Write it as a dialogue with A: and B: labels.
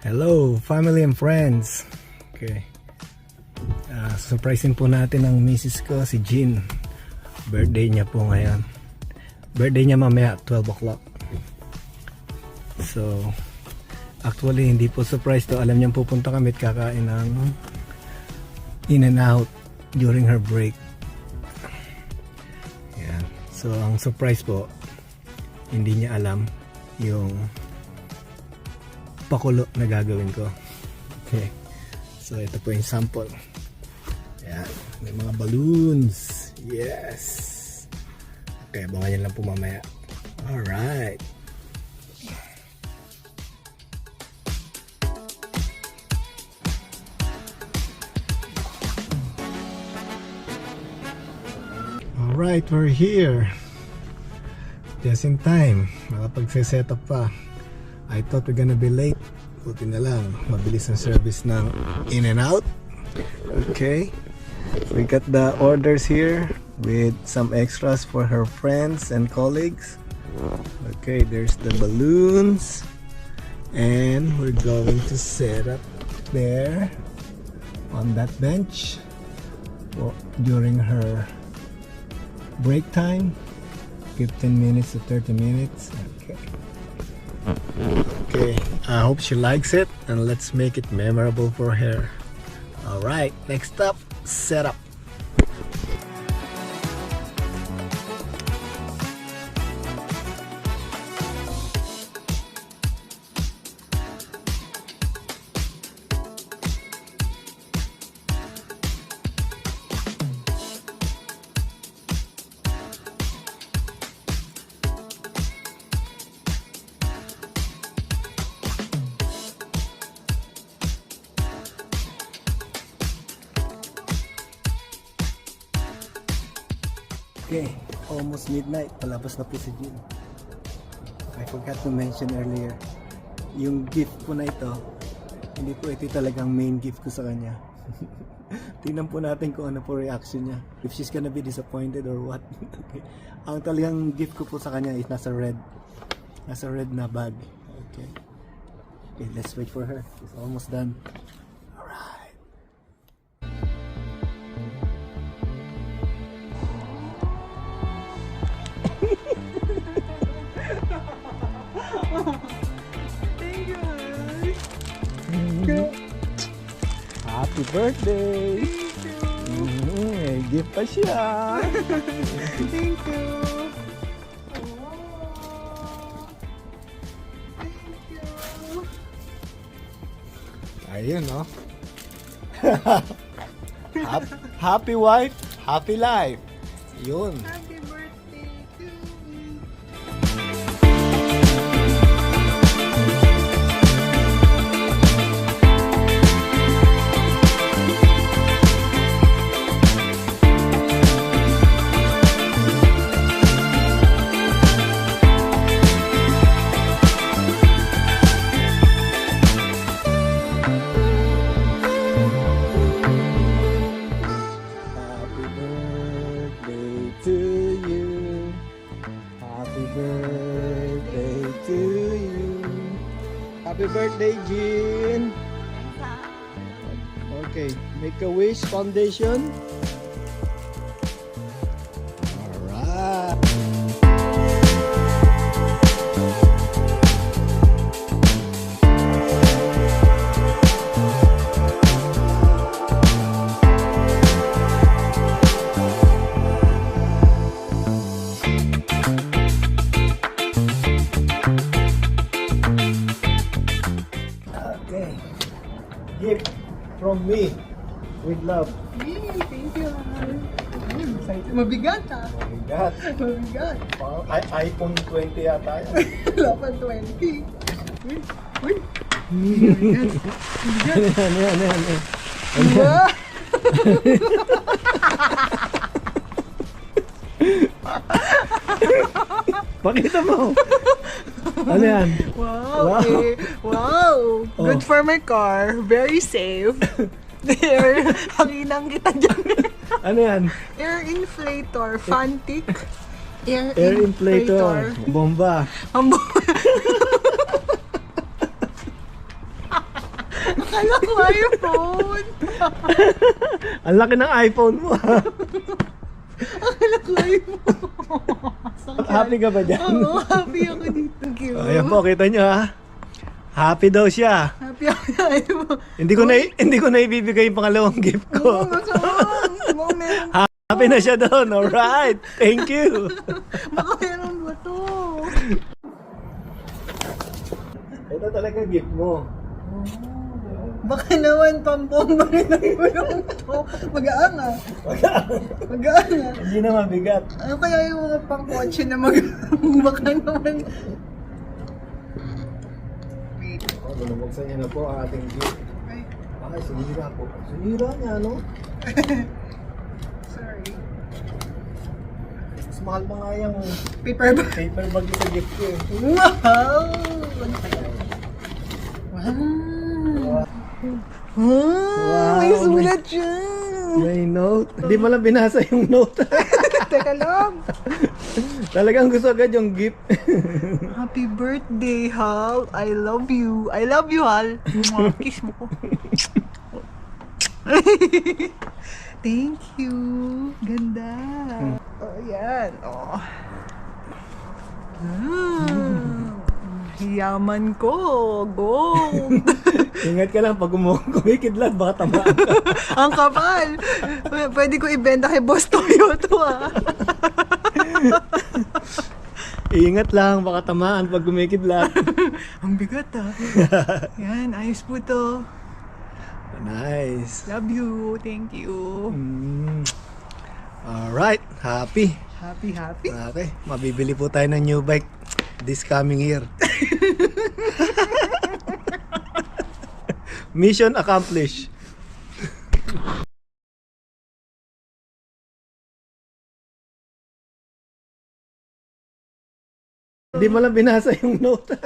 A: Hello, family and friends. Okay. Surprisein po natin ang misis ko, si Jean. Birthday niya po ngayon. Birthday niya mamaya, 12 o'clock. So, actually, hindi po surprise to. Alam niyang pupunta kami at kakain ng in and out during her break. Yan. So, ang surprise po, hindi niya alam yung pakulo na gagawin ko. Okay. So ito po yung sample. Ayan. May mga balloons. Yes. Okay, abangan nyo lang po mamaya. Alright. Alright, we're here. Just in time. Makapagse-set up pa. I thought we're gonna be late. Buti na lang, mabilis ang service ng in and out. Okay, we got the orders here with some extras for her friends and colleagues. Okay, there's the balloons, and we're going to set up there on that bench during her break time, 15 minutes to 30 minutes. Okay, I hope she likes it, and let's make it memorable for her. Alright, next up, setup. Okay, almost midnight. Palabas na po si Jean. I forgot to mention earlier, yung gift ko na ito, hindi po ito talagang main gift ko sa kanya. Tingnan po natin kung ano po reaction niya. If she's gonna be disappointed or what. Okay. Ang talagang gift ko po sa kanya is nasa red. Nasa red na bag. Okay. Okay, let's wait for her. She's almost done. Happy birthday! May gift pa siya!
B: Thank you!
A: Ayun, no? Happy wife, happy life! Yun!
B: Happy birthday to me!
A: Happy birthday, Jean! Okay, make a wish foundation. Alright. Gift from me with love.
B: Hey, thank you. Excited. Mabigat ha?
A: Mabigat.
B: Mabigat.
A: iPhone 20 yata yan.
B: Lapan 20. Uy! Uy!
A: Yan.
B: Wow!
A: Pakita mo. Ano yan?
B: Wow! Okay. Wow! Good for my car. Very safe. There. Hanginang kita dyan.
A: Ano yan?
B: Air inflator. Fantic.
A: Air inflator. Bomba.
B: Akala ko iPhone.
A: Ang laki ng iPhone mo.
B: Akala ko iPhone.
A: Happy ka ba dyan?
B: Oo, happy ako dito. Cute.
A: Ayan po, kita nyo ha. Happy daw siya.
B: Happy ako na iPhone.
A: Hindi ko na ibibigay yung pangalawang gift ko. Happy na siya doon. Alright. Thank you.
B: Baka meron ba to?
A: Ito talaga gift mo.
B: Baka naman pambomba rin ang gulong to. Mag-aanga. Mag-aanga.
A: Hindi na mabigat.
B: Ano kaya yung mga pangkotse na baka naman. Wait.
A: Binubuksan niya na po ang ating gift.
B: Ay,
A: Ay, sinira po. Sinira niya, no?
B: sorry.
A: Mas mahal pa nga yung
B: Paper bag.
A: paper bag sa gift ko eh.
B: Wow! Ano kaya? Wow! Wow! May sulat siya!
A: May note. Hindi mo lang binasa yung note.
B: Teka lang!
A: Talagang gusto agad yung gift.
B: Happy birthday, Hal! I love you! I love you, Hal! Kiss mo ko. Thank you! Ganda! Oh, yan. Oh. Yaman ko! Gold!
A: Ingat ka lang pag kumikidlat, baka tamaan ka.
B: Ang kapal! Pwede ko ibenta kay Boss Toyo to, ah.
A: Ingat lang, baka tamaan pag kumikidlat.
B: Ang bigat, ah. Yan, ayos po to.
A: Nice.
B: Love you. Thank you.
A: Alright, happy.
B: Happy, happy.
A: Okay, mabibili po tayo ng new bike this coming year. Mission accomplished. Hindi mo lang binasa yung note.